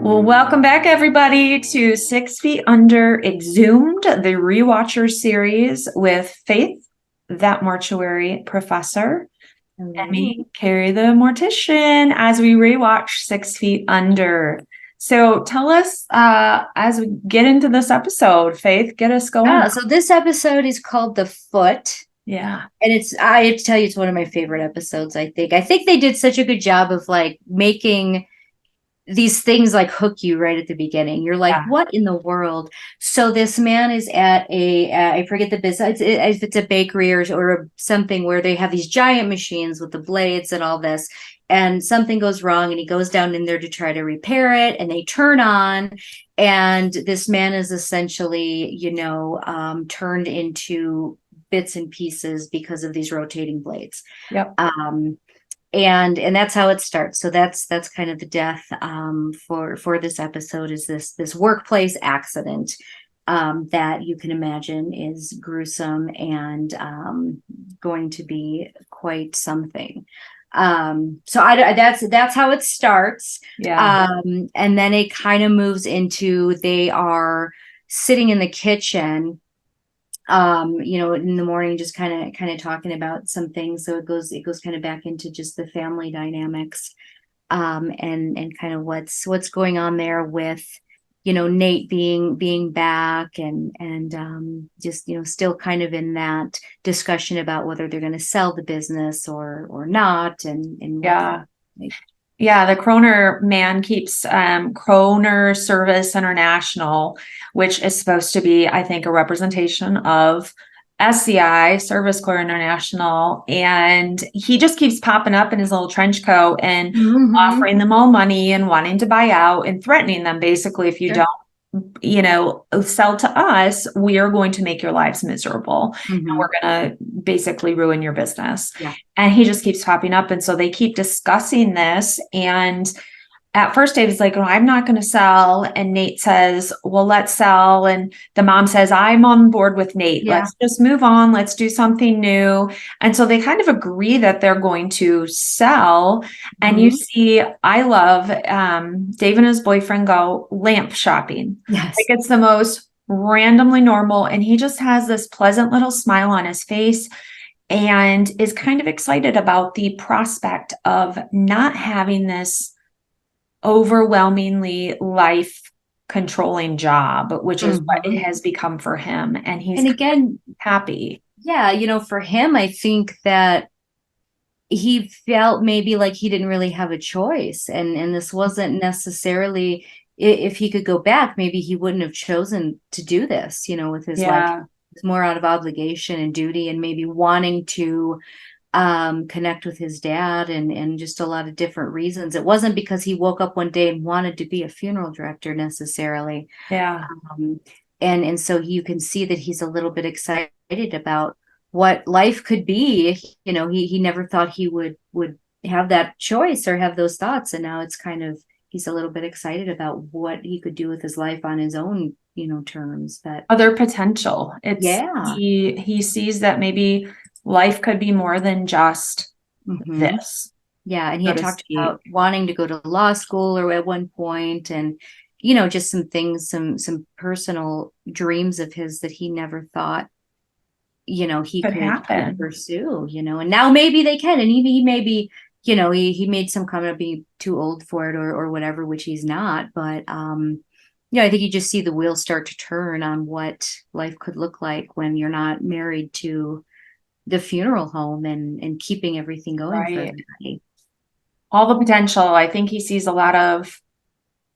Well, welcome back, everybody, to 6 Feet Under Exhumed, the Rewatcher series with Faith, that mortuary professor, and me, Kari, the mortician, as we rewatch 6 Feet Under. So tell us, as we get into this episode, Faith, get us going. So this episode is called The Foot. Yeah. And I have to tell you, it's one of my favorite episodes, I think. I think they did such a good job of like making these things like hook you right at the beginning. You're like, what in the world? So this man is at I forget the business, if it's a bakery or something where they have these giant machines with the blades and all this, and something goes wrong and he goes down in there to try to repair it, and they turn on, and this man is essentially, turned into bits and pieces because of these rotating blades. Yep. And that's how it starts. So that's kind of the death for this episode, is this workplace accident that you can imagine is gruesome and going to be quite something. That's how it starts. Yeah. And then it kind of moves into, they are sitting in the kitchen, in the morning, just kind of talking about some things. So it goes kind of back into just the family dynamics, and kind of what's going on there with, Nate being back and just, still kind of in that discussion about whether they're going to sell the business or not. And Yeah. Yeah, the Kroner man keeps Kroner Service International, which is supposed to be, I think, a representation of SCI, Service Corps International. And he just keeps popping up in his little trench coat and offering them all money and wanting to buy out and threatening them, basically, if you don't, sell to us, we are going to make your lives miserable. And we're going to basically ruin your business. Yeah. And he just keeps popping up. And so they keep discussing this. And at first David's like, I'm not going to sell. And Nate says, well, let's sell. And the mom says, I'm on board with Nate. Yeah. Let's just move on. Let's do something new. And so they kind of agree that they're going to sell. And you see, I love Dave and his boyfriend go lamp shopping. Yes. Like, it's the most randomly normal. And he just has this pleasant little smile on his face and is kind of excited about the prospect of not having this overwhelmingly life controlling job, which is what it has become for him. And he's happy. Yeah. For him, I think that he felt maybe like he didn't really have a choice. And this wasn't necessarily, if he could go back, maybe he wouldn't have chosen to do this, with his life. It's more out of obligation and duty, and maybe wanting to connect with his dad and just a lot of different reasons. It wasn't because he woke up one day and wanted to be a funeral director necessarily. Yeah. And so you can see that he's a little bit excited about what life could be. He never thought he would have that choice or have those thoughts. And now it's kind of, he's a little bit excited about what he could do with his life on his own, terms. That other potential. He sees that maybe life could be more than just this. Yeah. And he had talked about wanting to go to law school or at one point, and, just some things, some personal dreams of his that he never thought, he could pursue, and now maybe they can. And he maybe, he made some comment of being too old for it or whatever, which he's not. But, I think you just see the wheels start to turn on what life could look like when you're not married to the funeral home and keeping everything going for everybody. All the potential. I think he sees a lot of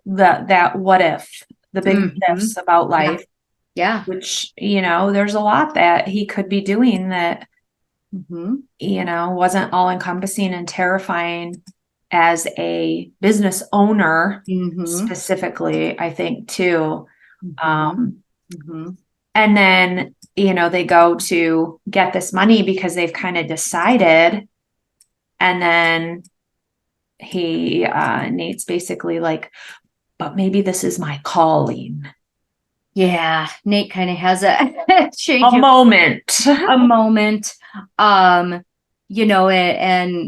that what if, the big what ifs about life. Yeah. Which, there's a lot that he could be doing that, wasn't all encompassing and terrifying as a business owner, specifically, I think too. And then, they go to get this money because they've kind of decided. And then Nate's basically like, but maybe this is my calling. Yeah. Nate kind of has a moment. And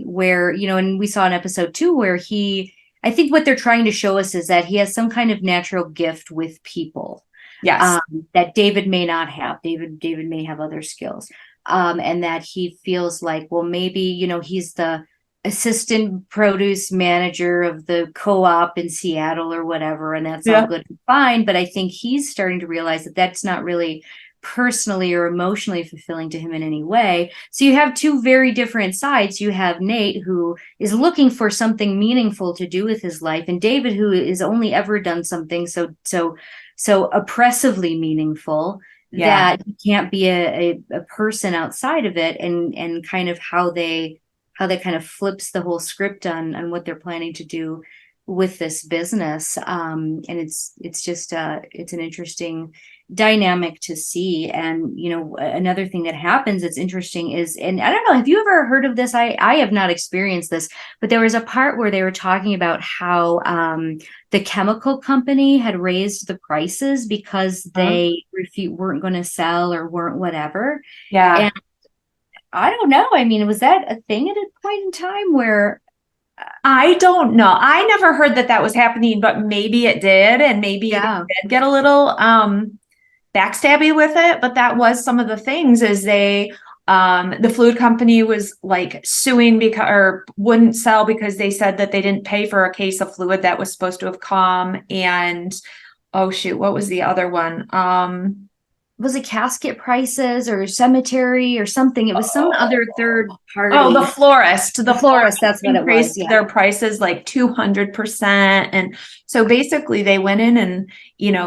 where, and we saw an episode too, where he I think what they're trying to show us is that he has some kind of natural gift with people. Yes. That David may not have. David may have other skills. And that he feels like, well, maybe, he's the assistant produce manager of the co-op in Seattle or whatever, and that's all Yeah. good and fine. But I think he's starting to realize that that's not really personally or emotionally fulfilling to him in any way. So you have two very different sides. You have Nate, who is looking for something meaningful to do with his life, and David, who has only ever done something so oppressively meaningful Yeah. that he can't be a person outside of it, and kind of how that kind of flips the whole script on what they're planning to do with this business. And it's just it's an interesting dynamic to see. And another thing that happens that's interesting is, and I don't know, have you ever heard of this? I have not experienced this, but there was a part where they were talking about how the chemical company had raised the prices because they weren't going to sell or weren't whatever. Yeah. And I don't know. I mean, was that a thing at a point in time where I don't know. I never heard that was happening, but maybe it did. And maybe they did get a little backstabby with it. But that was some of the things is the fluid company was like suing because or wouldn't sell because they said that they didn't pay for a case of fluid that was supposed to have come. And oh shoot, what was the other one? Was it casket prices or cemetery or something? It was some other third party. Oh, the florist. The florist, that's what it was. Increased their prices like 200%. And so basically they went in and,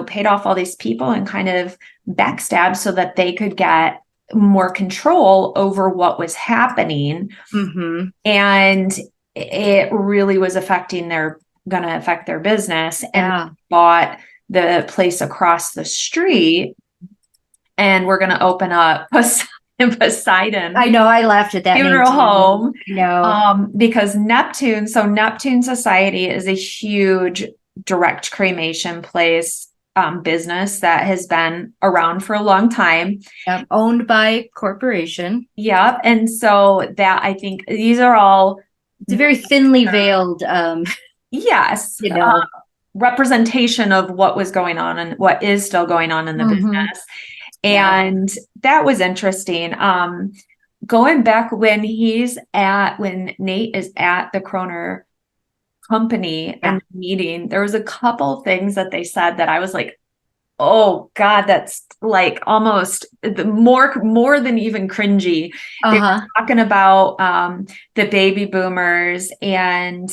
paid off all these people and kind of backstabbed so that they could get more control over what was happening. Mm-hmm. And it really was going to affect their business. Yeah. And bought the place across the street. And we're going to open up Poseidon. I know, I laughed at that funeral home. No, because Neptune Society is a huge direct cremation place business that has been around for a long time. Yep. Owned by corporation. Yep. And so that I think these are all it's a very thinly veiled yes. Representation of what was going on and what is still going on in the business. And that was interesting. Going back when Nate is at the Kroner company and meeting, there was a couple things that they said that I was like, oh God, that's like almost more than even cringy. They were talking about the baby boomers, and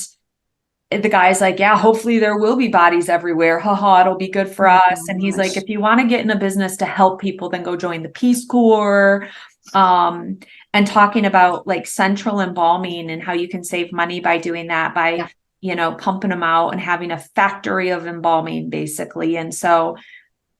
the guy's like, yeah, hopefully there will be bodies everywhere. Haha, it'll be good for us. And he's like, if you want to get in a business to help people, then go join the Peace Corps. And talking about like central embalming and how you can save money by doing that, by, pumping them out and having a factory of embalming basically. And so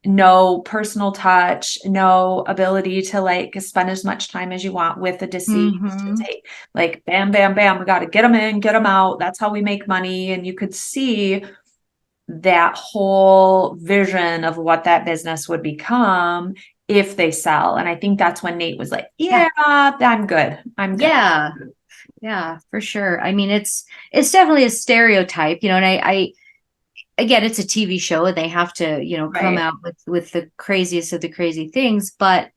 no personal touch, no ability to like spend as much time as you want with the deceased, to take like bam, bam, bam. We got to get them in, get them out. That's how we make money. And you could see that whole vision of what that business would become if they sell. And I think that's when Nate was like, I'm good. I'm good. Yeah, for sure. I mean, it's definitely a stereotype, and I again, it's a TV show and they have to, come out with the craziest of the crazy things. But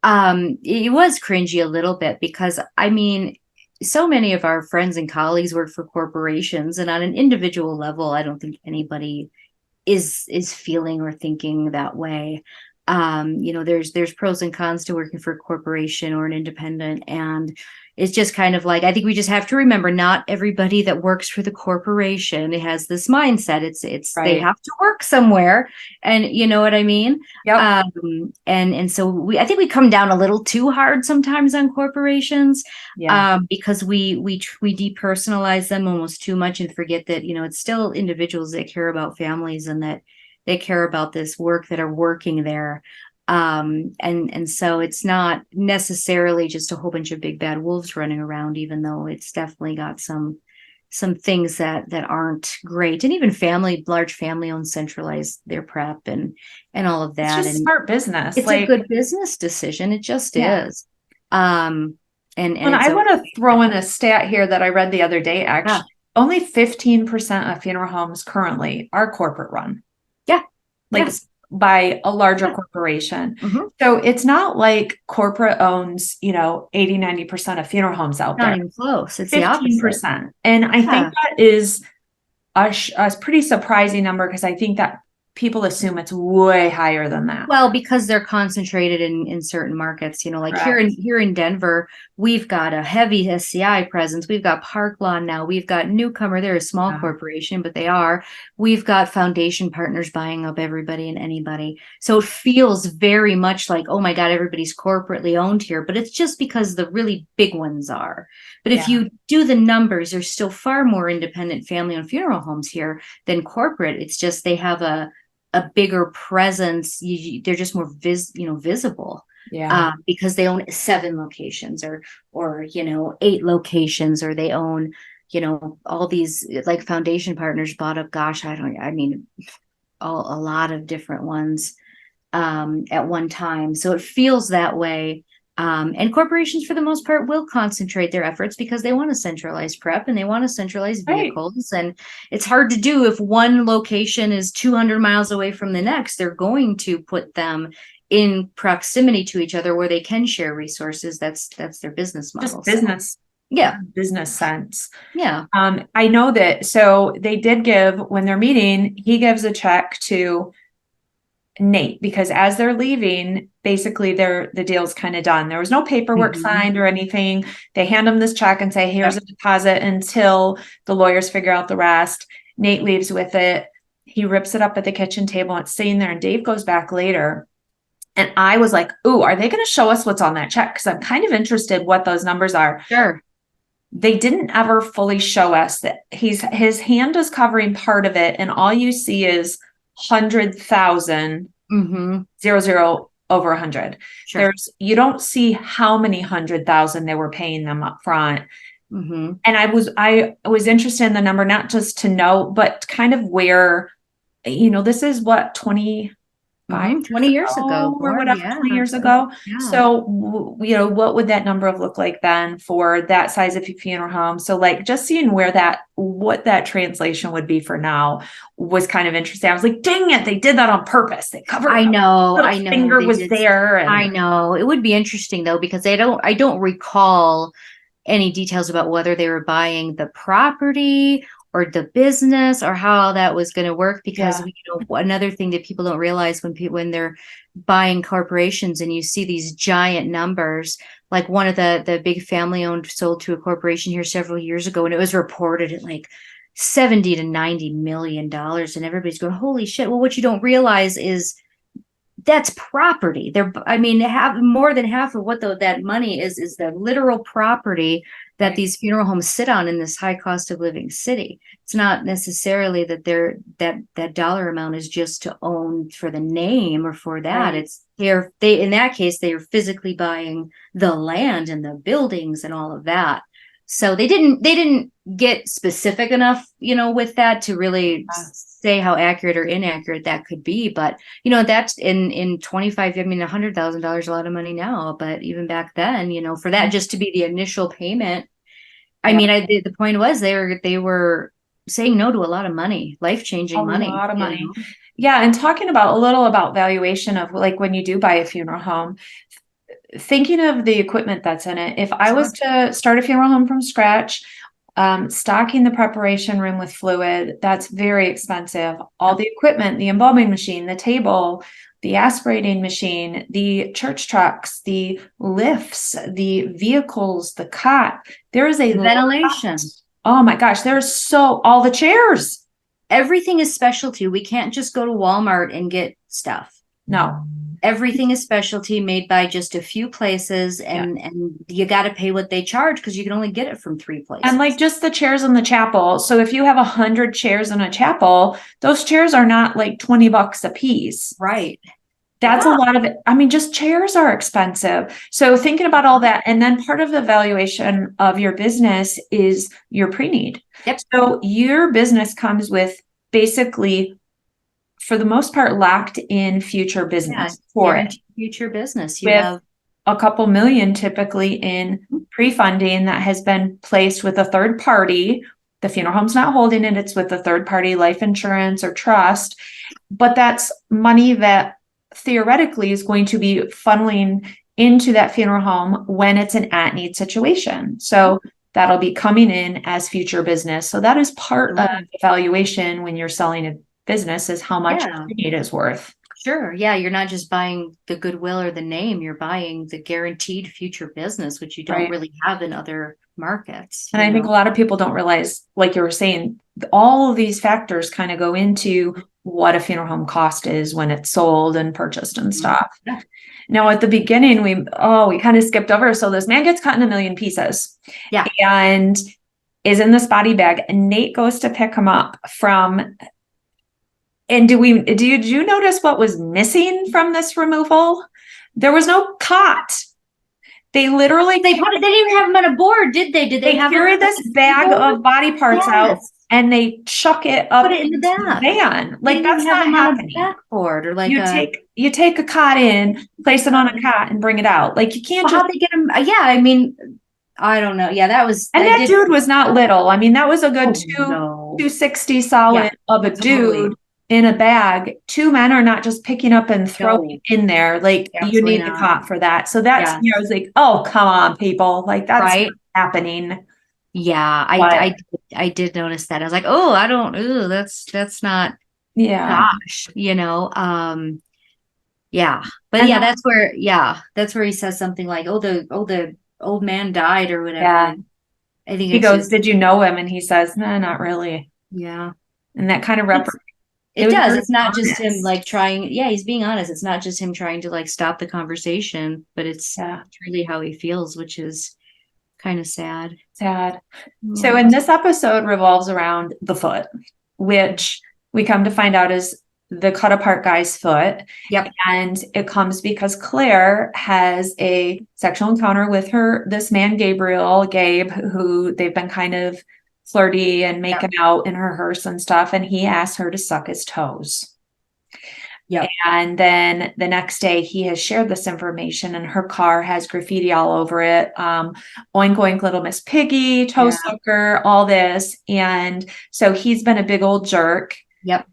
it was cringy a little bit because, I mean, so many of our friends and colleagues work for corporations, and on an individual level, I don't think anybody is feeling or thinking that way. There's pros and cons to working for a corporation or an independent, and it's just kind of like, I think we just have to remember, not everybody that works for the corporation has this mindset. It's they have to work somewhere, and you know what I mean? Yep. And so I think we come down a little too hard sometimes on corporations, because we depersonalize them almost too much and forget that, it's still individuals that care about families and that they care about this work that are working there. And so it's not necessarily just a whole bunch of big bad wolves running around, even though it's definitely got some things that aren't great. And even large family owned centralized their prep and all of that. It's just smart business. It's a good business decision. It just is. And I want to throw in a stat here that I read the other day, actually. only 15% of funeral homes currently are corporate run. Yeah. Like Yeah. by a larger corporation. Mhm. So it's not like corporate owns, 80, 90% of funeral homes out Not there. even close. It's the opposite. 15%. And I think Yeah. that is a pretty surprising number, because I think that people assume it's way higher than that. Well, because they're concentrated in certain markets, like Correct. here in Denver, we've got a heavy SCI presence. We've got Park Lawn now. We've got Newcomer. They're a small Yeah. corporation, but they are. We've got foundation partners buying up everybody and anybody. So it feels very much like, oh my God, everybody's corporately owned here. But it's just because the really big ones are. But if Yeah. you do the numbers, there's still far more independent family-owned funeral homes here than corporate. It's just they have a bigger presence. They're just more visible. Yeah. Because they own 7 locations or 8 locations, or they own all these, like foundation partners bought up, a lot of different ones at one time. So it feels that way. And corporations, for the most part, will concentrate their efforts because they want to centralize prep and they want to centralize vehicles. Right. And it's hard to do if one location is 200 miles away from the next. They're going to put them in proximity to each other where they can share resources. That's their business model. Just business. So, yeah. Business sense. Yeah. I know that. So they did give, when they're meeting, he gives a check to Nate, because as they're leaving, basically the deal's kind of done. There was no paperwork signed or anything. They hand him this check and say, here's a deposit until the lawyers figure out the rest. Nate leaves with it. He rips it up at the kitchen table. It's sitting there, and Dave goes back later. And I was like, ooh, are they going to show us what's on that check? Because I'm kind of interested what those numbers are. Sure. They didn't ever fully show us that his hand is covering part of it, and all you see is 100,000 00 over 100. Sure. You don't see how many 100,000 they were paying them up front. And I was interested in the number, not just to know, but kind of where, this is what, 20 years ago or whatever, 20 years ago. Yeah. So, what would that number have looked like then for that size of funeral home? So like just seeing what that translation would be for now was kind of interesting. I was like, dang it, they did that on purpose. They covered. I know. Finger was there. I know. It would be interesting though, because I don't recall any details about whether they were buying the property or the business or how that was going to work, because another thing that people don't realize when they're buying corporations and you see these giant numbers, like one of the big family owned sold to a corporation here several years ago, and it was reported at like 70 to 90 million dollars, and everybody's going, holy shit. Well, what you don't realize is that's property. More than half of what that money is the literal property that these funeral homes sit on in this high cost of living city. It's not necessarily that that dollar amount is just to own for the name or for that. Right. It's they in that case, they are physically buying the land and the buildings and all of that. So they didn't get specific enough, with that to really say how accurate or inaccurate that could be. But, that's in 25, $100,000 a lot of money now, but even back then, for that just to be the initial payment, the point was they were saying no to a lot of money, life-changing money. A lot of money. Yeah. And talking a little about valuation of like when you do buy a funeral home, thinking of the equipment that's in it. If I was to start a funeral home from scratch, stocking the preparation room with fluid, that's very expensive. All the equipment, the embalming machine, the table, the aspirating machine, the church trucks, the lifts, the vehicles, the cot. There is a ventilation. Oh my gosh, there's all the chairs. Everything is specialty. We can't just go to Walmart and get stuff. No. Everything is specialty, made by just a few places, and you got to pay what they charge because you can only get it from 3 places. And like just the chairs in the chapel. So if you have 100 chairs in a chapel, those chairs are not like $20 a piece. Right. That's a lot of it. Just chairs are expensive. So thinking about all that, and then part of the valuation of your business is your pre-need. Yep. So your business comes with basically, for the most part, locked in future business for it. Future business. You have a couple million typically in pre-funding that has been placed with a third party The funeral home's not holding it. It's with a third party life insurance or trust, but that's money that theoretically is going to be funneling into that funeral home when it's an at-need situation. So that'll be coming in as future business. So that is part of the valuation when you're selling a business, is how much it is worth. Sure. Yeah. You're not just buying the goodwill or the name, you're buying the guaranteed future business, which you don't really have in other markets. And I think a lot of people don't realize, like you were saying, all of these factors kind of go into what a funeral home cost is when it's sold and purchased and stuff. Yeah. Now, at the beginning, we kind of skipped over. So this man gets cut in a million pieces. Yeah. And is in this body bag, and Nate goes to pick him up from. And did you notice what was missing from this removal? There was no cot. They literally they didn't even have him on a board, did they? Did they have carry this bag of body parts out and they chuck it up in the van? Like, that's not happening. Backboard or like you take a cot in, place it on a cot, and bring it out. Like, you can't how they get him? Yeah, I mean, I don't know. Yeah, that was. And that dude was not little. I mean, that was a good 260 solid of a dude. In a bag. Two men are not just picking up and throwing in there. Like, you need a cot for that. So that's, I was like, oh, come on, people. Like, that's not happening. Yeah, I did notice that. I was like, oh, that's not, gosh, yeah. But that's where he says something like, oh, the old man died or whatever. Yeah. I think he goes, did you know him? And he says, no, not really. Yeah. And that kind of It does. It's not just him like trying. Yeah, he's being honest. It's not just him trying to like stop the conversation, but it's really how he feels, which is kind of sad. Sad. So in this episode revolves around the foot, which we come to find out is the cut apart guy's foot. Yep. And it comes because Claire has a sexual encounter with this man, Gabe, who they've been kind of flirty and making out in her hearse and stuff. And he asked her to suck his toes. Yeah. And then the next day he has shared this information, and her car has graffiti all over it. Oink, oink, little Miss Piggy, toe sucker, all this. And so he's been a big old jerk. Yep.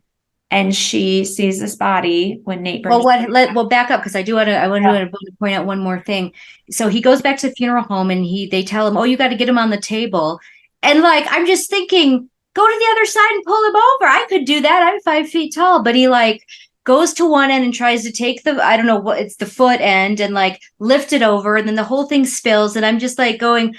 And she sees this body when Nate brings we'll back up, because I want to point out one more thing. So he goes back to the funeral home, and they tell him, oh, you got to get him on the table. And like, I'm just thinking, go to the other side and pull him over. I could do that. I'm 5 feet tall. But he like goes to one end and tries to take I don't know what, it's the foot end, and like lift it over. And then the whole thing spills. And I'm just like going,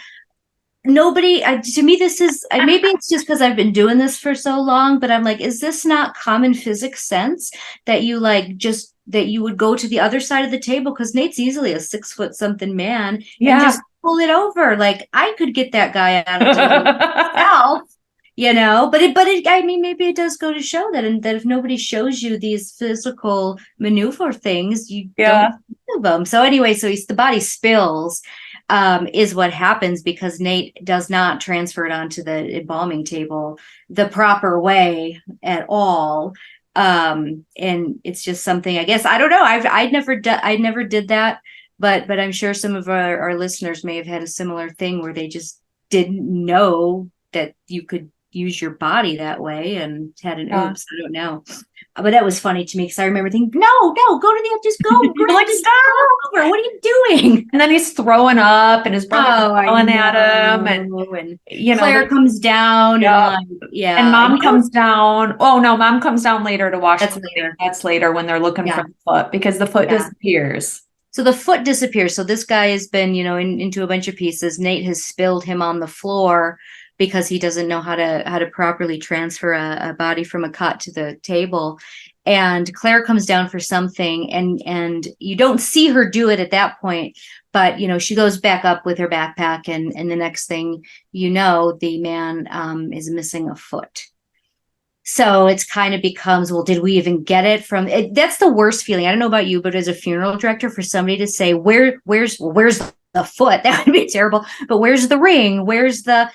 to me, this is, maybe it's just because I've been doing this for so long, but I'm like, is this not common physics sense that you that you would go to the other side of the table? Because Nate's easily a 6 foot something man. And just pull it over. Like, I could get that guy out of myself, but maybe it does go to show that if nobody shows you these physical maneuver things, you don't do them. So anyway, the body spills, is what happens because Nate does not transfer it onto the embalming table the proper way at all. And it's just something, I guess, I don't know. I never did that. But I'm sure some of our listeners may have had a similar thing where they just didn't know that you could use your body that way and had an oops. I don't know. But that was funny to me because I remember thinking, no, go to the just go. You're like, stop. Over. What are you doing? And then he's throwing up, and his brother's yelling at him, and Claire comes down, and Mom comes down. Oh no, Mom comes down later to wash. That's later when they're looking for the foot, because the foot disappears. So the foot disappears. So this guy has been, into a bunch of pieces. Nate has spilled him on the floor because he doesn't know how to properly transfer a body from a cot to the table. And Claire comes down for something, and you don't see her do it at that point, but she goes back up with her backpack, and the next thing the man is missing a foot. So it's kind of becomes, well, did we even get it from it? That's the worst feeling. I don't know about you, but as a funeral director, for somebody to say, where's the the foot. That would be terrible. But where's the ring? Where's my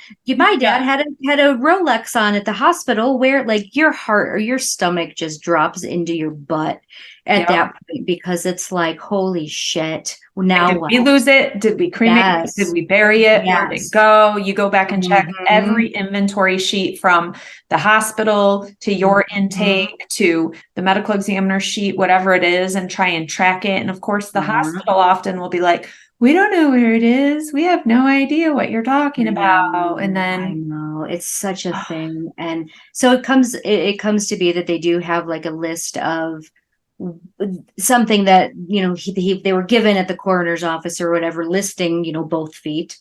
dad had a Rolex on at the hospital where like your heart or your stomach just drops into your butt at that point, because it's like, holy shit. Now did we lose it? Did we cremate it? Did we bury it? Where did it go? You go back and check every inventory sheet from the hospital to your intake to the medical examiner sheet, whatever it is, and try and track it. And of course, the hospital often will be like, we don't know where it is. We have no idea what you're talking about. And then I know it's such a thing. And so it comes to be that they do have like a list of something that, they were given at the coroner's office or whatever, listing, both feet.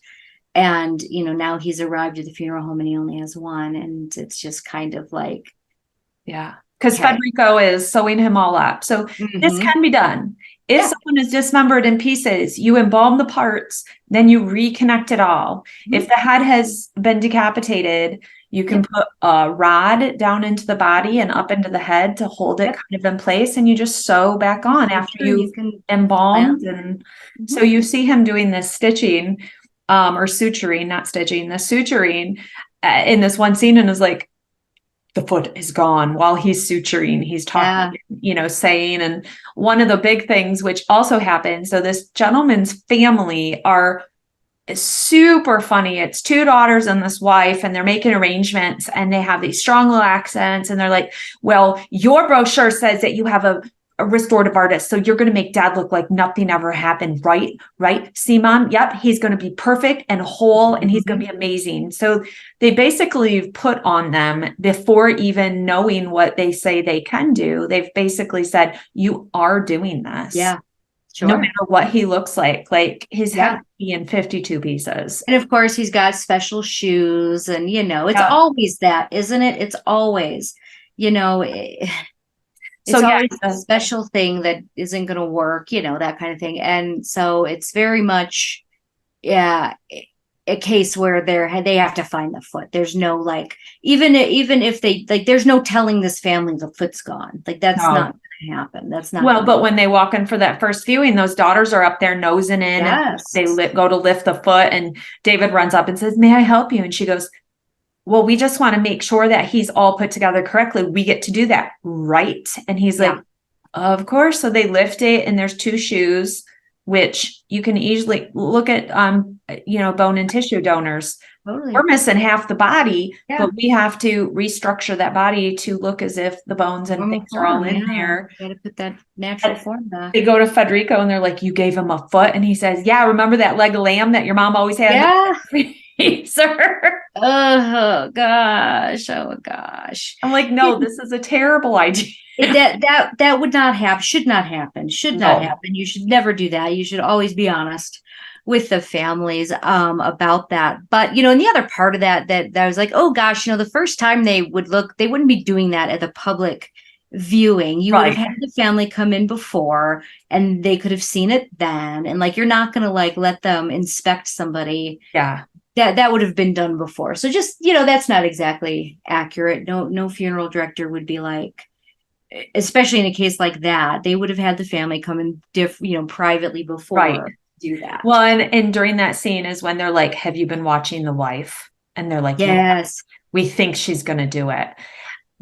And, now he's arrived at the funeral home and he only has one. And it's just kind of like, yeah, because Federico is sewing him all up. So this can be done. If someone is dismembered in pieces, you embalm the parts, then you reconnect it all. If the head has been decapitated, you can put a rod down into the body and up into the head to hold it kind of in place, and you just sew back on after you've embalmed. And so you see him doing this stitching or suturing, not stitching, the suturing in this one scene, and is like, the foot is gone while he's suturing, he's talking, saying. And one of the big things which also happened, so this gentleman's family are super funny. It's two daughters and this wife, and they're making arrangements, and they have these strong little accents, and they're like, well, your brochure says that you have a restorative artist, so you're going to make dad look like nothing ever happened, right, Simon? Yep, he's going to be perfect and whole, and he's going to be amazing. So they basically put on them, before even knowing what they say they can do, they've basically said, you are doing this. Yeah. Sure. No matter what he looks like his head would be in 52 pieces. And of course he's got special shoes, and it's always that, isn't it? It's always, it's always a special thing that isn't going to work, that kind of thing. And so it's very much, a case where they have to find the foot. There's no like, even if they like, there's no telling this family the foot's gone. Like that's not going to happen. That's not. Well, but when they walk in for that first viewing, those daughters are up there nosing in, and they go to lift the foot, and David runs up and says, may I help you? And she goes, well, we just want to make sure that he's all put together correctly. We get to do that, right? And he's like, of course. So they lift it, and there's two shoes, which you can easily look at, bone and tissue donors. Totally. We're missing half the body, but we have to restructure that body to look as if the bones and things are all in there. You got to put that natural form back. They go to Federico, and they're like, you gave him a foot? And he says, yeah, remember that leg of lamb that your mom always had? Yeah. Sir. Oh gosh. I'm like, no, this is a terrible idea. That would not happen. Should not happen. You should never do that. You should always be honest with the families about that. But and the other part of that I was like, oh gosh, the first time they wouldn't be doing that at the public viewing. You would have had the family come in before, and they could have seen it then. And like, you're not going to like let them inspect somebody. Yeah. That would have been done before. So just, that's not exactly accurate. No funeral director would be like, especially in a case like that, they would have had the family come in privately before do that. Well, and during that scene is when they're like, have you been watching the wife? And they're like, yes, we think she's going to do it.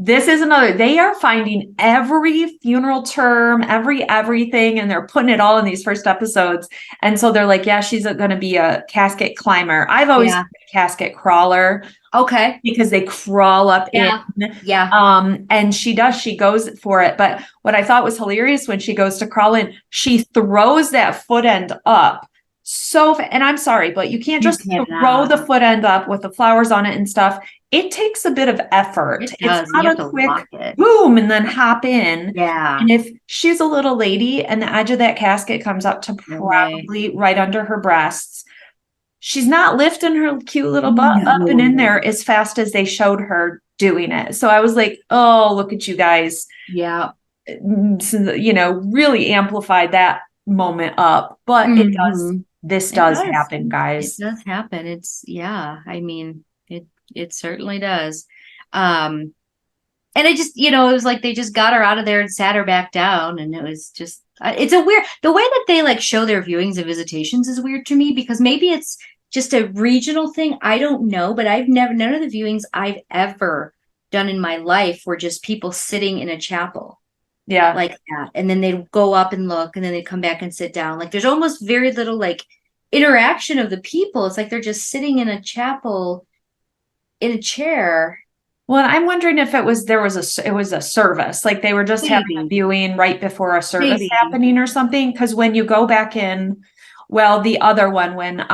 This is they are finding every funeral term, everything, and they're putting it all in these first episodes. And so they're like, yeah, she's going to be a casket climber. I've always been a casket crawler. Okay. Because they crawl up in. Yeah. And she goes for it. But what I thought was hilarious, when she goes to crawl in, she throws that foot end up. And I'm sorry, but you can't just throw the foot end up with the flowers on it and stuff. It takes a bit of effort. It's not a quick boom and then hop in. Yeah. And if she's a little lady and the edge of that casket comes up to probably right under her breasts, she's not lifting her cute little butt up and in there as fast as they showed her doing it. So I was like, oh, look at you guys. Yeah. Really amplified that moment up. But it does. This does happen, guys. It does happen. It certainly does. And it just, it was like they just got her out of there and sat her back down, and it was just It's a weird, the way that they like show their viewings and visitations is weird to me because maybe it's just a regional thing. I don't know, but none of the viewings I've ever done in my life were just people sitting in a chapel Yeah. like that. And then they'd go up and look and then they'd come back and sit down. Like there's almost very little like interaction of the people. It's like they're just sitting in a chapel in a chair. Well, I'm wondering if it was it was a service, like they were just having a Maybe, viewing right before a service maybe. happening or something. Because when you go back in, well, the other one, when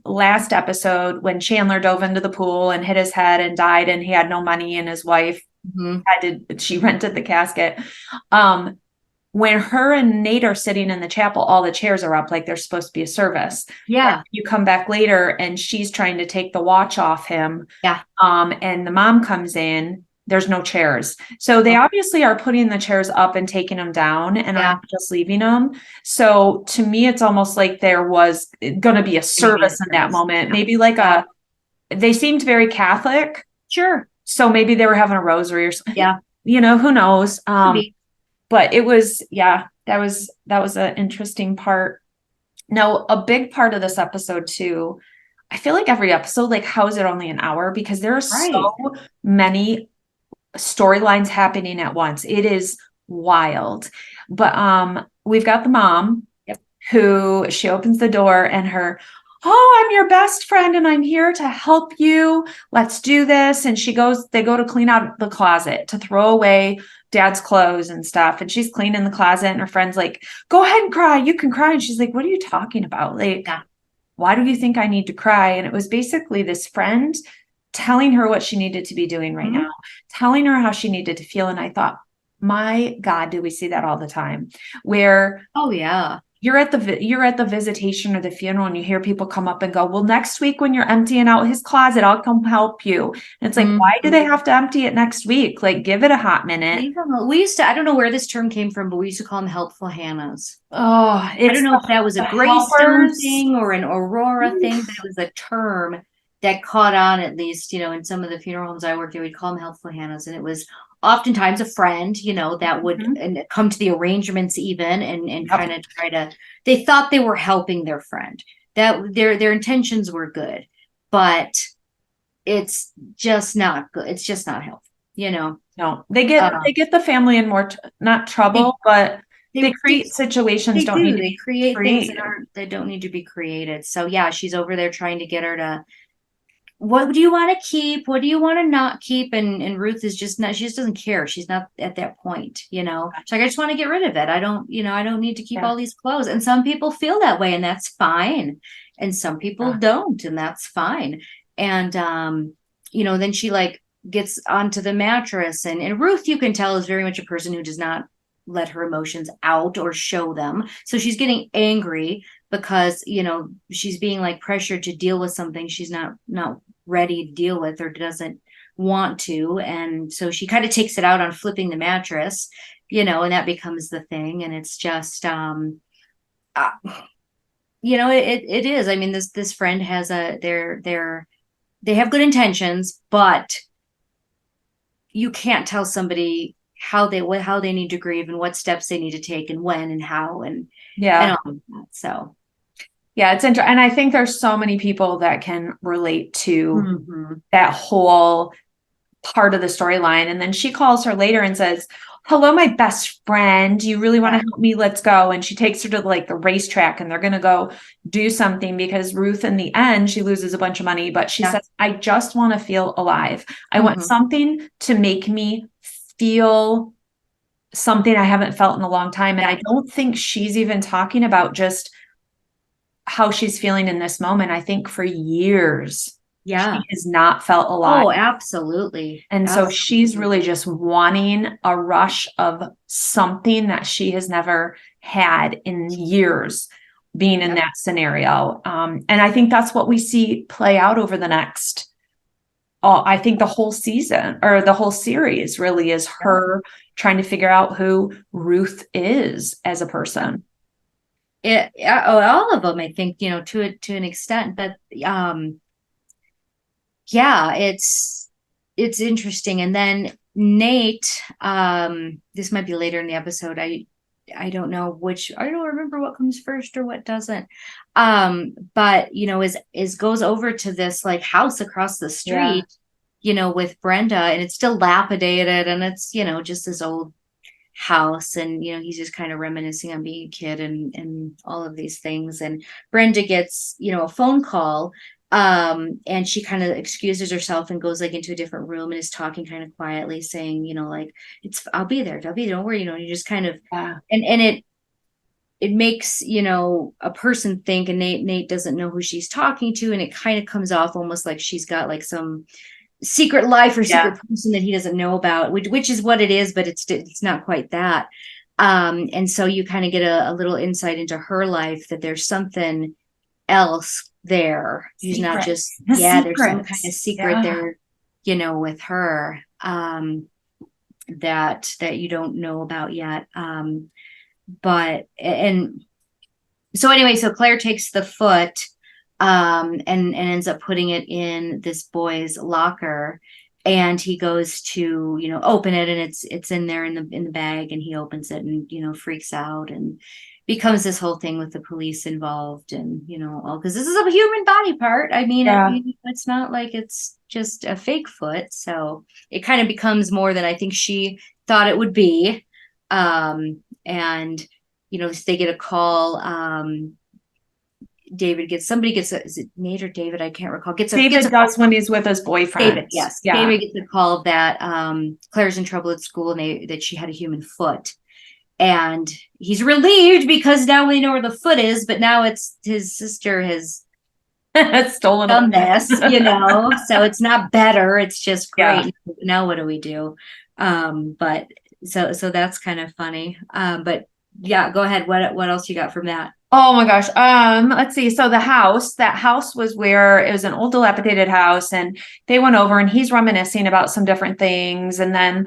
last episode, when Chandler dove into the pool and hit his head and died, and he had no money, and his wife Mhm. she rented the casket. When her and Nate are sitting in the chapel, all the chairs are up like they're supposed to be a service. Yeah. And you come back later and she's trying to take the watch off him. Yeah. And the mom comes in, there's no chairs. So they Okay. obviously are putting the chairs up and taking them down and are Yeah. not just leaving them. So to me, it's almost like there was going to be a service in that moment. Maybe like they seemed very Catholic. Sure. So maybe they were having a rosary or something. Yeah. Who knows? Maybe. But it was, yeah, that was an interesting part. Now, a big part of this episode too, I feel like every episode, like, how is it only an hour? Because there are Right. so many storylines happening at once. It is wild. But we've got the mom. Yep. Who she opens the door and I'm your best friend and I'm here to help you. Let's do this. And they go to clean out the closet to throw away dad's clothes and stuff. And she's cleaning the closet and her friend's like, go ahead and cry. You can cry. And she's like, what are you talking about? Like, Yeah. why do you think I need to cry? And it was basically this friend telling her what she needed to be doing right now, telling her how she needed to feel. And I thought, my God, do we see that all the time? Where Oh yeah. you're at the visitation or the funeral and you hear people come up and go, well, next week when you're emptying out his closet, I'll come help you. And it's like, why do they have to empty it next week? Like, give it a hot minute. We used to, I don't know where this term came from, but we used to call them helpful Hannahs. Oh, I it's don't know if that was a the Greystone helpers. thing or an Aurora thing, but it was a term that caught on, at least, in some of the funeral homes I worked at, we'd call them helpful Hannahs. And it was oftentimes a friend, that would and come to the arrangements even and kind of they thought they were helping their friend, that their intentions were good, but it's just not good. It's just not helpful, No, they get the family in more not trouble, but they create situations they don't need to they be create things created. that don't need to be created. So yeah, she's over there trying to get her to, what do you want to keep? What do you want to not keep? And Ruth is just not, she just doesn't care. She's not at that point, She's like, I just want to get rid of it. I don't need to keep all these clothes. And some people feel that way, and that's fine. And some people don't, and that's fine. And then she like gets onto the mattress, and Ruth, you can tell, is very much a person who does not let her emotions out or show them. So she's getting angry because, she's being like pressured to deal with something she's not ready to deal with or doesn't want to. And so she kind of takes it out on flipping the mattress, and that becomes the thing. And it's just, it is. I mean, this friend has they have good intentions, but you can't tell somebody how they need to grieve and what steps they need to take and when and how and all of that. So yeah, it's interesting. And I think there's so many people that can relate to that whole part of the storyline. And then she calls her later and says, hello, my best friend. Do you really want to help me? Let's go. And she takes her to like the racetrack and they're going to go do something because Ruth, in the end, she loses a bunch of money, but she says, I just want to feel alive. I want something to make me feel something I haven't felt in a long time. And I don't think she's even talking about just how she's feeling in this moment. I think for years, she has not felt alive. Oh, absolutely. And so she's really just wanting a rush of something that she has never had in years, being in that scenario. And I think that's what we see play out over the next, I think the whole season or the whole series really is her trying to figure out who Ruth is as a person. All of them, I think, to an extent, but it's interesting. And then Nate, this might be later in the episode, I don't remember what comes first or what doesn't. But is goes over to this like house across the Yeah. street, with Brenda, and it's still dilapidated, and it's, just this old house, and he's just kind of reminiscing on being a kid and all of these things. And Brenda gets, a phone call, and she kind of excuses herself and goes like into a different room and is talking kind of quietly, saying, like, I'll be there, don't worry, you just kind of, Yeah. and it makes, a person think, and Nate doesn't know who she's talking to, and it kind of comes off almost like she's got like some secret life or Yeah. secret person that he doesn't know about, which is what it is, but it's not quite that. And so you kind of get a little insight into her life, that there's something else there. She's not Secret. just, The there's some kind of secrets. secret Yeah. there, with her, that you don't know about yet. But and so anyway, so Claire takes the foot, and ends up putting it in this boy's locker, and he goes to, open it, and it's in there in the bag, and he opens it and, freaks out, and becomes this whole thing with the police involved, and, all because this is a human body part. I mean, Yeah. it's not like it's just a fake foot, so it kind of becomes more than I think she thought it would be. And they get a call. Somebody gets is it Nate or David? I can't recall. David does when he's with his boyfriend. David, yes. Yeah. David gets a call that Claire's in trouble at school, and that she had a human foot. And he's relieved because now we know where the foot is, but now it's his sister has stolen done this, so it's not better. It's just great. Yeah. Now what do we do? But so that's kind of funny. But yeah, go ahead. What else you got from that? Oh my gosh. Let's see. So that house was where it was an old dilapidated house, and they went over, and he's reminiscing about some different things. And then,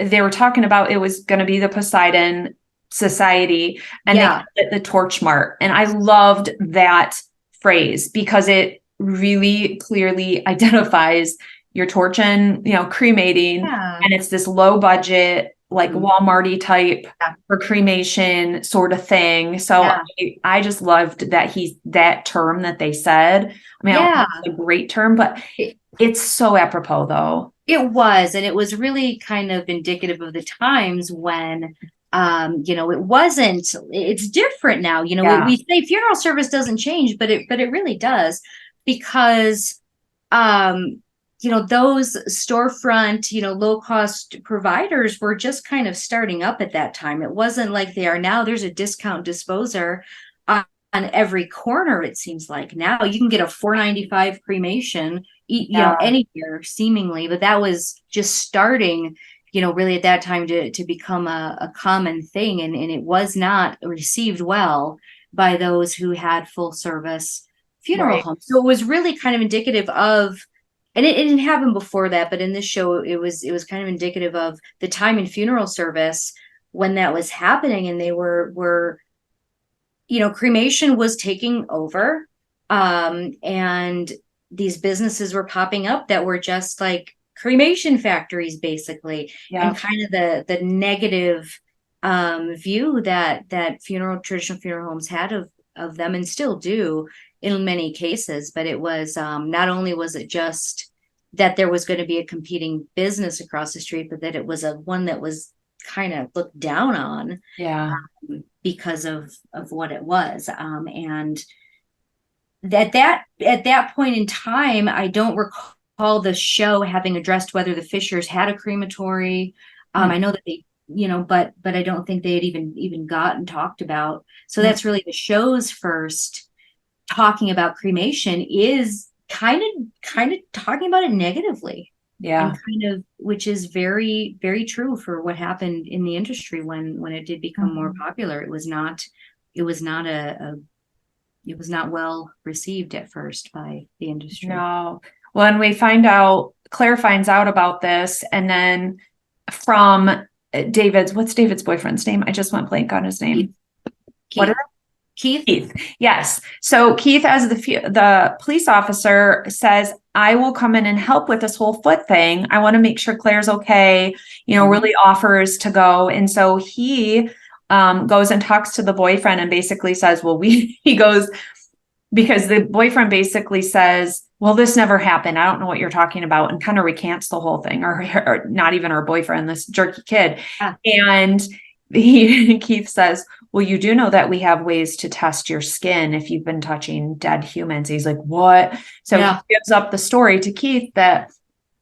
they were talking about, it was going to be the Poseidon Society, and they called it the Torch Mart. And I loved that phrase because it really clearly identifies you're torching, cremating, and it's this low budget, like Walmart-y type for cremation sort of thing. So I just loved that term that they said. I mean, I don't know if it's a great term, but it's so apropos though. It was, and it was really kind of indicative of the times when, it's different now. We say funeral service doesn't change, but it really does, because, those storefront, low cost providers were just kind of starting up at that time. It wasn't like they are now. There's a discount disposer on every corner. It seems like now you can get a $4.95 cremation, anywhere seemingly, but that was just starting, really at that time to become a common thing. And it was not received well by those who had full service funeral homes. So it was really kind of indicative of, and it didn't happen before that, but in this show, it was kind of indicative of the time in funeral service when that was happening, and they were cremation was taking over, and these businesses were popping up that were just like cremation factories, basically, and kind of the negative view that traditional funeral homes had of them, and still do in many cases. But it was, not only was it just that there was going to be a competing business across the street, but that it was one that was kind of looked down on, because of what it was. And at that point in time, I don't recall the show having addressed whether the Fishers had a crematory. I know that they, but I don't think they had even gotten talked about. So that's really the show's first talking about cremation, is kind of talking about it negatively. And kind of, which is very, very true for what happened in the industry when it did become more popular. It was not well received at first by the industry. No. When Claire finds out about this, and then from what's David's boyfriend's name? I just went blank on his name. Keith. Keith. Yes. So Keith, as the police officer, says, I will come in and help with this whole foot thing. I want to make sure Claire's okay, really offers to go. And so he goes and talks to the boyfriend and basically says, well, he goes, because the boyfriend basically says, well, this never happened. I don't know what you're talking about, and kind of recants the whole thing, or not even her boyfriend, this jerky kid. And Keith says, well, you do know that we have ways to test your skin if you've been touching dead humans. He's like, what? So he gives up the story to Keith that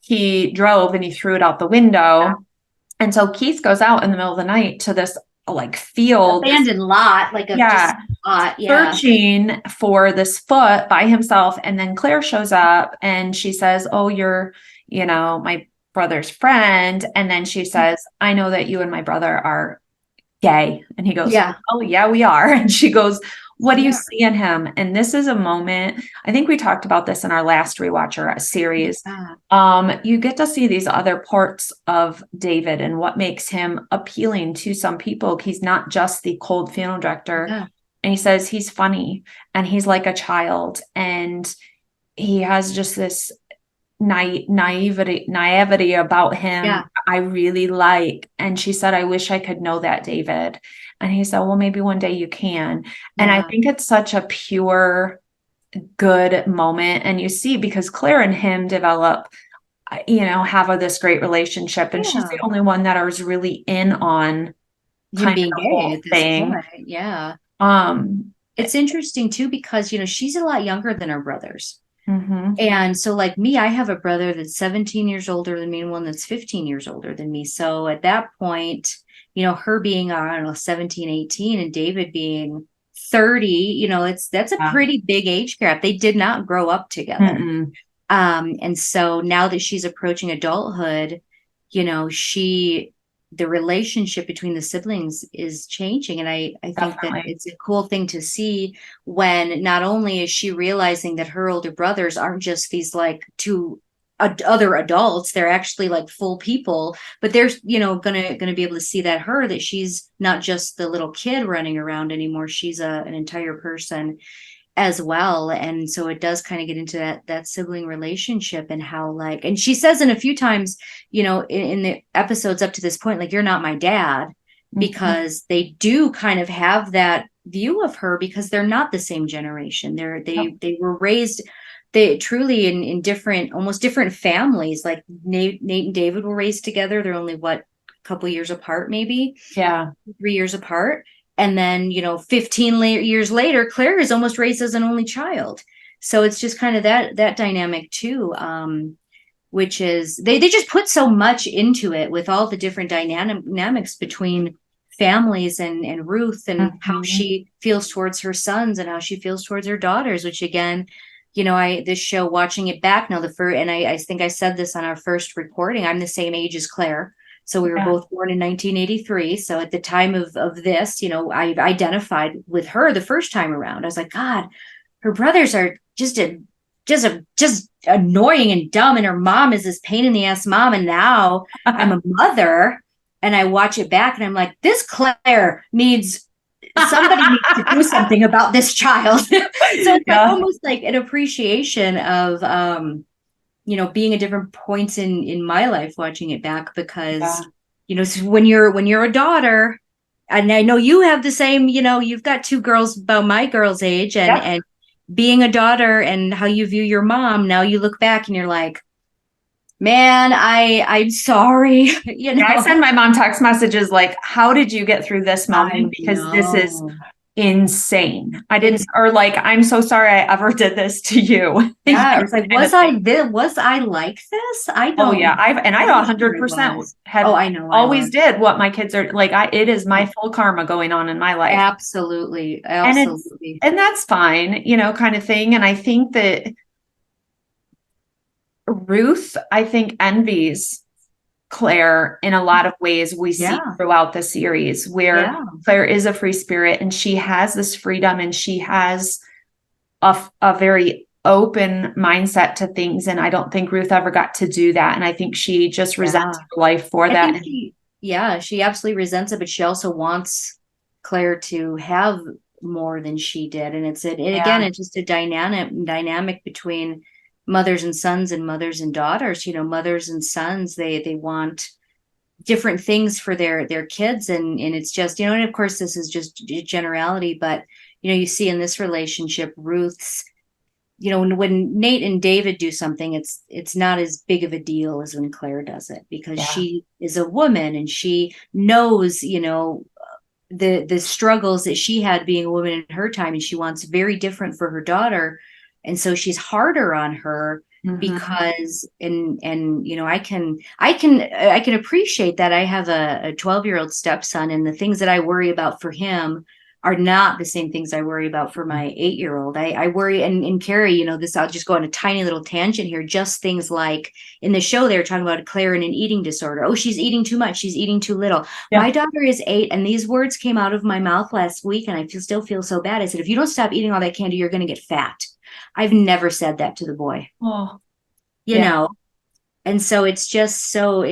he drove and he threw it out the window. And so Keith goes out in the middle of the night to this like field, abandoned lot, like searching for this foot by himself. And then Claire shows up and she says, oh, you're, my brother's friend. And then she says, I know that you and my brother are gay. And he goes, oh yeah, we are. And she goes, what do you see in him? And this is a moment, I think we talked about this in our last rewatcher series. You get to see these other parts of David and what makes him appealing to some people. He's not just the cold funeral director. And he says he's funny and he's like a child, and he has just this naivety about him. I really like. And she said, I wish I could know that, David. And he said, well, maybe one day you can. And I think it's such a pure, good moment. And you see, because Claire and him develop, have this great relationship. And she's the only one that is really in on him being gay at this thing. Point. It's interesting too, because, she's a lot younger than her brothers. And so like me, I have a brother that's 17 years older than me and one that's 15 years older than me. So at that point, her being, I don't know, 17, 18 and David being 30, that's a pretty big age gap. They did not grow up together. And so now that she's approaching adulthood, the relationship between the siblings is changing. And I think that it's a cool thing to see when not only is she realizing that her older brothers aren't just these like two other adults, they're actually like full people, but they're, gonna be able to see that she's not just the little kid running around anymore. She's an entire person as well. And so it does kind of get into that sibling relationship and how and she says in a few times, in the episodes up to this point, like, you're not my dad, because they do kind of have that view of her because they're not the same generation. They were raised, they truly in different, almost different families. Like Nate and David were raised together. They're only a couple years apart, maybe 3 years apart. And then, 15 years later, Claire is almost raised as an only child. So it's just kind of that dynamic too, which is they just put so much into it with all the different dynamics between families and Ruth and how she feels towards her sons and how she feels towards her daughters, which again, this show, watching it back now, and I think I said this on our first recording, I'm the same age as Claire. So we were both born in 1983. So at the time of this, I identified with her the first time around. I was like, God, her brothers are just annoying and dumb. And her mom is this pain in the ass mom. And now I'm a mother and I watch it back and I'm like, this Claire somebody needs to do something about this child. So it's like almost like an appreciation of, being at different points in my life, watching it back, because, when you're a daughter, and I know you have the same, you've got two girls about my girl's age, and being a daughter and how you view your mom, now you look back and you're like, man, I'm sorry. I send my mom text messages like, how did you get through this moment? Because this is insane. I'm so sorry I ever did this to you. Yeah, it's like, was I like this? I don't. Oh yeah, I 100% have. I know. Always did what my kids are like. It is my full karma going on in my life. Absolutely. And that's fine, kind of thing. And I think that Ruth, envies Claire in a lot of ways we see throughout the series, where Claire is a free spirit and she has this freedom and she has a very open mindset to things. And I don't think Ruth ever got to do that. And I think she just resents her life for that. She absolutely resents it, but she also wants Claire to have more than she did. And again, it's just a dynamic between mothers and sons and mothers and daughters. Mothers and sons, they want different things for their kids, and it's just, and of course this is just generality, but you see in this relationship, Ruth's, when Nate and David do something, it's not as big of a deal as when Claire does it, because she is a woman and she knows, the struggles that she had being a woman in her time, and she wants very different for her daughter, and so she's harder on her. Because I can appreciate that. I have a 12-year-old stepson, and the things that I worry about for him are not the same things I worry about for my 8-year-old. I worry, and Kari, this, I'll just go on a tiny little tangent here, just things like in the show they were talking about Claire and an eating disorder. Oh, she's eating too much, she's eating too little. My daughter is 8, and these words came out of my mouth last week, and I still feel so bad. I said, if you don't stop eating all that candy, you're going to get fat. I've never said that to the boy. And so it's just so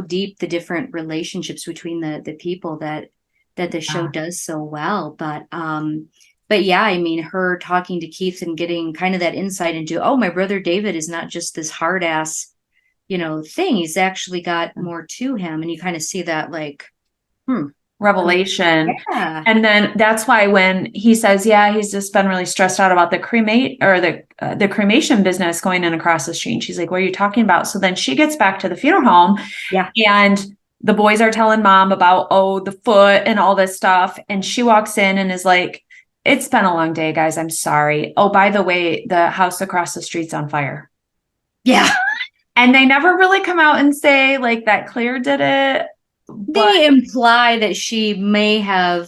deep, the different relationships between the people that the show does so well. But yeah, I mean, her talking to Keith and getting kind of that insight into, oh, my brother David is not just this hard ass, thing. He's actually got more to him. And you kind of see that revelation. And then that's why when he says, he's just been really stressed out about the cremation business going in across the street. She's like, what are you talking about? So then she gets back to the funeral home, and the boys are telling mom about, the foot and all this stuff. And she walks in and is like, it's been a long day, guys. I'm sorry. Oh, by the way, the house across the street's on fire. Yeah. And they never really come out and say like that Claire did it. They imply that she may have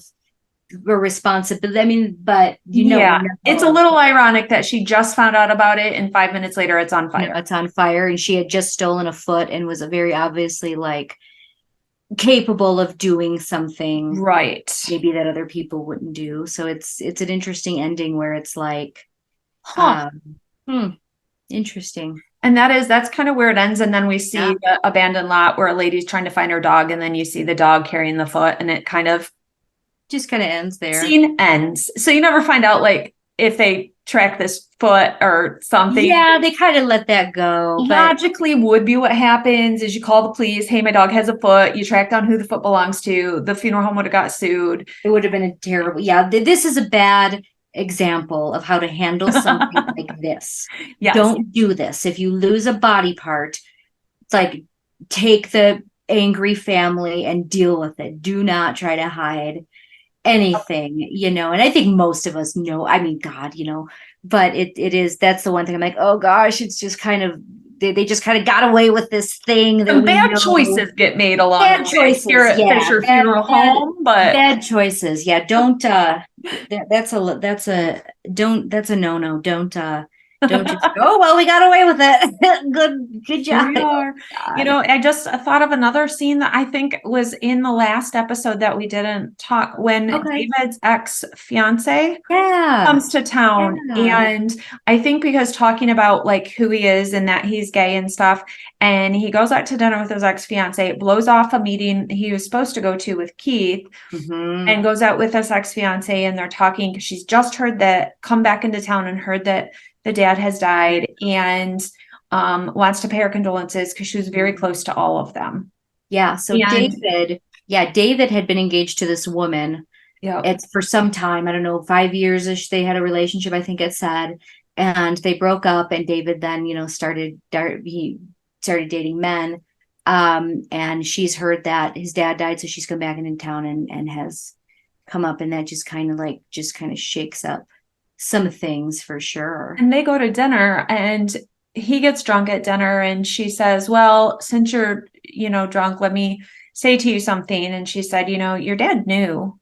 a responsibility. I mean, but it's a little ironic that she just found out about it, and 5 minutes later it's on fire. It's on fire, and she had just stolen a foot and was very obviously like capable of doing something, right? Maybe that other people wouldn't do. So it's an interesting ending where it's like, interesting. And that's kind of where it ends. And then we see the abandoned lot where a lady's trying to find her dog. And then you see the dog carrying the foot, and it just kind of ends there. Scene ends. So you never find out like if they track this foot or something. Yeah, they kind of let that go. Logically would be what happens is you call the police. Hey, my dog has a foot. You track down who the foot belongs to. The funeral home would have got sued. It would have been a terrible. Yeah, this is a bad example of how to handle something like this. Don't do this. If you lose a body part, it's like, take the angry family and deal with it. Do not try to hide anything, and I think most of us know, I mean, God, but that's the one thing I'm like, oh gosh, it's just kind of, they just kind of got away with this thing. Some bad choices get made along the way here at Fisher Funeral Home, but bad choices. Yeah. Don't, that's a no-no. Don't just go, oh, well, we got away with it. Good job. I just thought of another scene that I think was in the last episode that we didn't talk, when David's ex-fiance comes to town. And I think because talking about like who he is and that he's gay and stuff, and he goes out to dinner with his ex-fiance, blows off a meeting he was supposed to go to with Keith, and goes out with his ex-fiance, and they're talking because she's just come back into town and heard that the dad has died, and wants to pay her condolences because she was very close to all of them. Yeah. So David had been engaged to this woman. Yeah. It's for some time. I don't know, 5 years-ish. They had a relationship, I think it said, and they broke up. And David then, started dating men. And she's heard that his dad died, so she's come back into town and has come up, and that just kind of shakes up some things for sure. And they go to dinner, and he gets drunk at dinner, and she says, well, since you're, drunk, let me say to you something. And she said, your dad knew.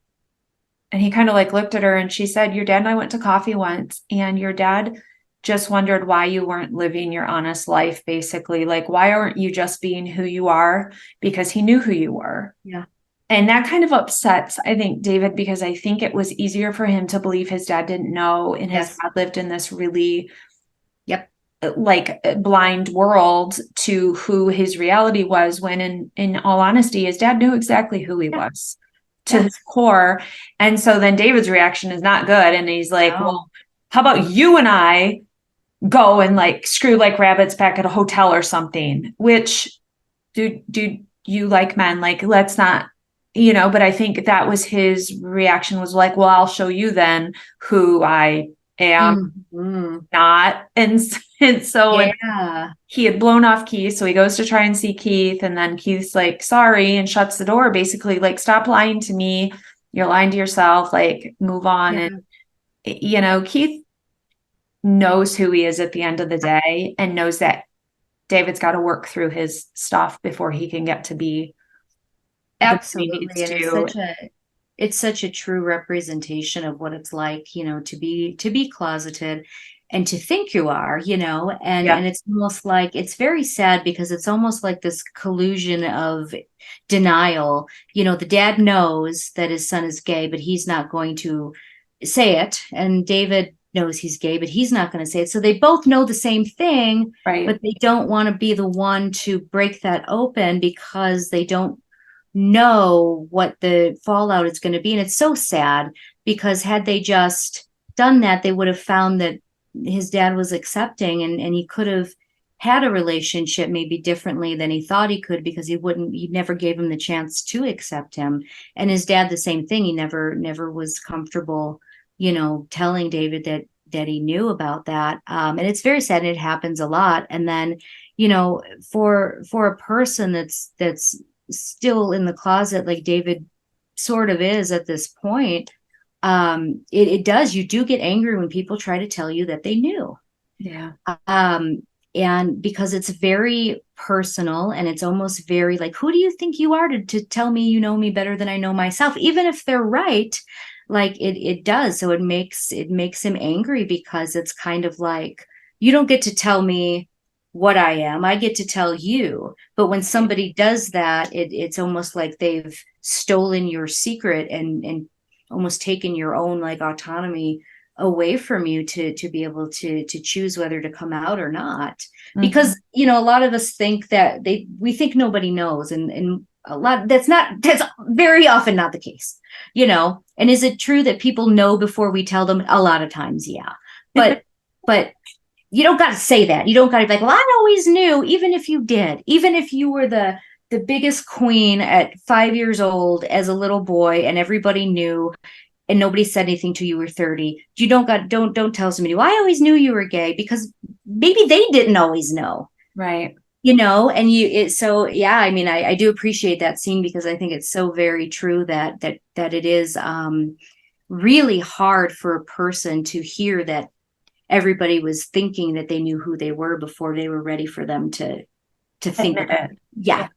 And he kind of like looked at her, and she said, your dad and I went to coffee once, and your dad just wondered why you weren't living your honest life, basically. Like, why aren't you just being who you are? Because he knew who you were. Yeah. And that kind of upsets, I think, David, because I think it was easier for him to believe his dad didn't know, and his dad lived in this really like blind world to who his reality was, when in all honesty, his dad knew exactly who he was to his core. And so then David's reaction is not good. And he's like, well, how about you and I go and like screw like rabbits back at a hotel or something, which dude, you like men, like, let's not, but I think that was his reaction, was like, well, I'll show you then who I am not. And so Yeah. he had blown off Keith. So he goes to try and see Keith. And then Keith's like, sorry, and shuts the door, basically like, stop lying to me. You're lying to yourself, like, move on. Yeah. And, Keith knows who he is at the end of the day, and knows that David's got to work through his stuff before he can get to be Absolutely. And it's such a true representation of what it's like, to be closeted and to think you are, and it's almost like, it's very sad because it's almost like this collusion of denial. The dad knows that his son is gay, but he's not going to say it. And David knows he's gay, but he's not going to say it. So they both know the same thing, right. But they don't want to be the one to break that open because they don't know what the fallout is going to be. And it's so sad because had they just done that, they would have found that his dad was accepting, and he could have had a relationship maybe differently than he thought he could, because he never gave him the chance to accept him. And his dad, the same thing. He never was comfortable, telling David that he knew about that. And it's very sad. And it happens a lot. And then, for a person that's still in the closet, like David sort of is at this point, it does, you do get angry when people try to tell you that they knew. Yeah. And because it's very personal, and it's almost very like, who do you think you are to tell me you know me better than I know myself? Even if they're right, like it does. So it makes him angry, because it's kind of like, you don't get to tell me what I am, I get to tell you. But when somebody does that, it's almost like they've stolen your secret and almost taken your own like autonomy away from you to be able to choose whether to come out or not. Because a lot of us think that we think nobody knows, and a lot that's very often not the case. And is it true that people know before we tell them? A lot of times, yeah. But you don't got to say that. You don't got to be like, well, I always knew. Even if you did, even if you were the biggest queen at 5 years old as a little boy, and everybody knew, and nobody said anything till you were 30, you don't tell somebody, well, I always knew you were gay, because maybe they didn't always know. Right. So yeah, I mean, I do appreciate that scene, because I think it's so very true that it is really hard for a person to hear that everybody was thinking that they knew who they were before they were ready for them to think about it. Yeah.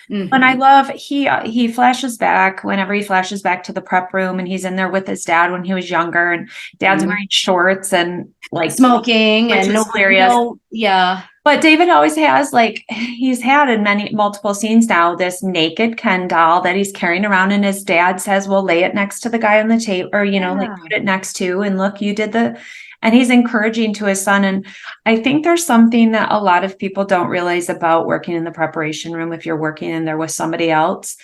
Mm-hmm. And I love he flashes back, whenever he flashes back to the prep room, and he's in there with his dad when he was younger, and dad's wearing shorts and like smoking, and hilarious. Yeah. But David always has, like, he's had in multiple scenes now, this naked Ken doll that he's carrying around, and his dad says, well, lay it next to the guy on the tape, or like put it next to, and look, you did and he's encouraging to his son. And I think there's something that a lot of people don't realize about working in the preparation room. If you're working in there with somebody else,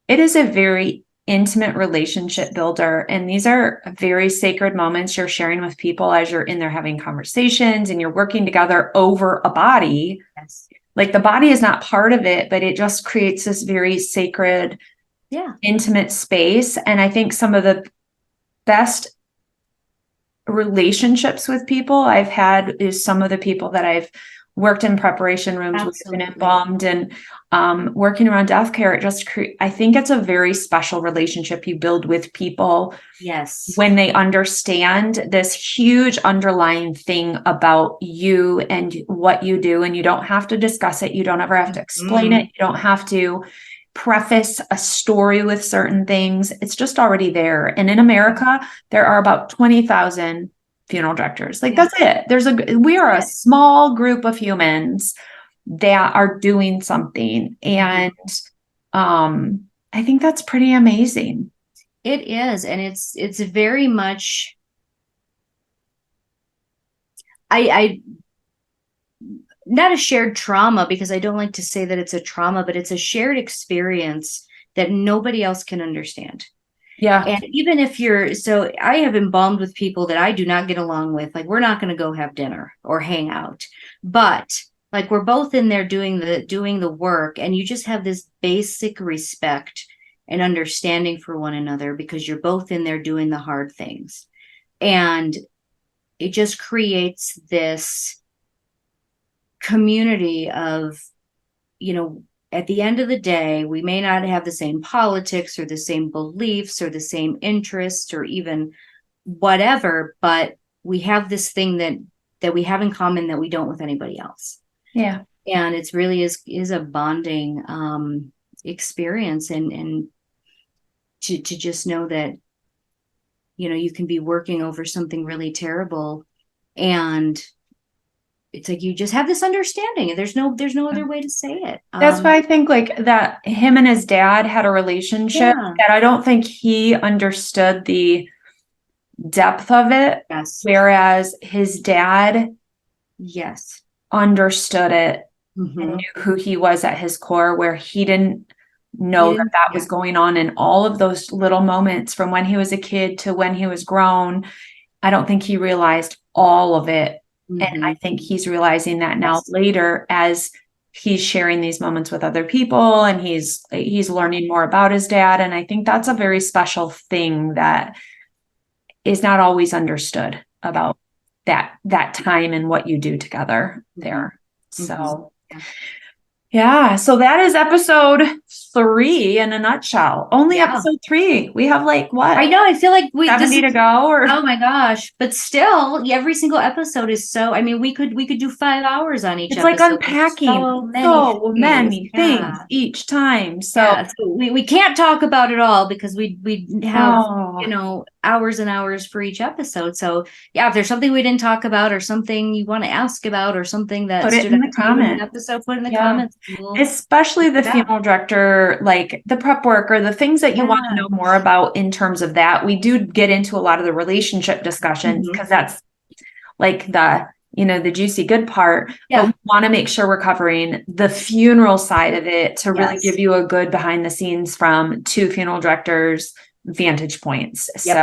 it is a very intimate relationship builder. And these are very sacred moments you're sharing with people as you're in there having conversations, and you're working together over a body. Yes. Like, the body is not part of it, but it just creates this very sacred, intimate space. And I think some of the best relationships with people I've had is some of the people that I've worked in preparation rooms with and embalmed, and working around death care. It just I think it's a very special relationship you build with people. Yes. When they understand this huge underlying thing about you and what you do, and you don't have to discuss it. You don't ever have to explain it. You don't have to preface a story with certain things. It's just already there. And in America, there are about 20,000 funeral directors. Like, that's it. We are a small group of humans that are doing something. And I think that's pretty amazing. It is. And it's very much, I not a shared trauma, because I don't like to say that it's a trauma, but it's a shared experience that nobody else can understand. Yeah. And even if so I have embalmed with people that I do not get along with. Like, we're not going to go have dinner or hang out, but Like we're both in there doing the work, and you just have this basic respect and understanding for one another because you're both in there doing the hard things. And it just creates this community of, at the end of the day, we may not have the same politics or the same beliefs or the same interests or even whatever, but we have this thing that we have in common that we don't with anybody else. Yeah. And it's really is a bonding experience, and to just know that, you can be working over something really terrible, and it's like you just have this understanding, and there's no other way to say it. That's why I think like that him and his dad had a relationship that I don't think he understood the depth of it. Yes. Whereas his dad Yes. understood it Mm-hmm. and knew who he was at his core, where he didn't know that was going on in all of those little moments from when he was a kid to when he was grown. I don't think he realized all of it. Mm-hmm. And I think he's realizing that now later as he's sharing these moments with other people, and he's learning more about his dad. And I think that's a very special thing that is not always understood about that time and what you do together there. So yeah, so that is episode 3 in a nutshell. Only episode 3. We have like what? I know. I feel like 70 to go. Or oh my gosh! But still, every single episode is so. I mean, we could do 5 hours on each. It's episode. like unpacking so many things each time. So we can't talk about it all because we have hours and hours for each episode. So if there's something we didn't talk about, or something you want to ask about, or something that put it in the comments. Episode, put it in the comments. Especially the funeral director, like the prep work or the things that you want to know more about in terms of that. We do get into a lot of the relationship discussions because that's like the juicy good part. But we want to make sure we're covering the funeral side of it to really give you a good behind the scenes from 2 funeral directors' vantage points. So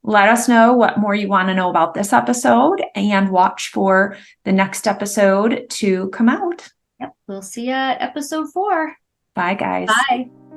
let us know what more you want to know about this episode, and watch for the next episode to come out. We'll see you at episode 4. Bye, guys. Bye.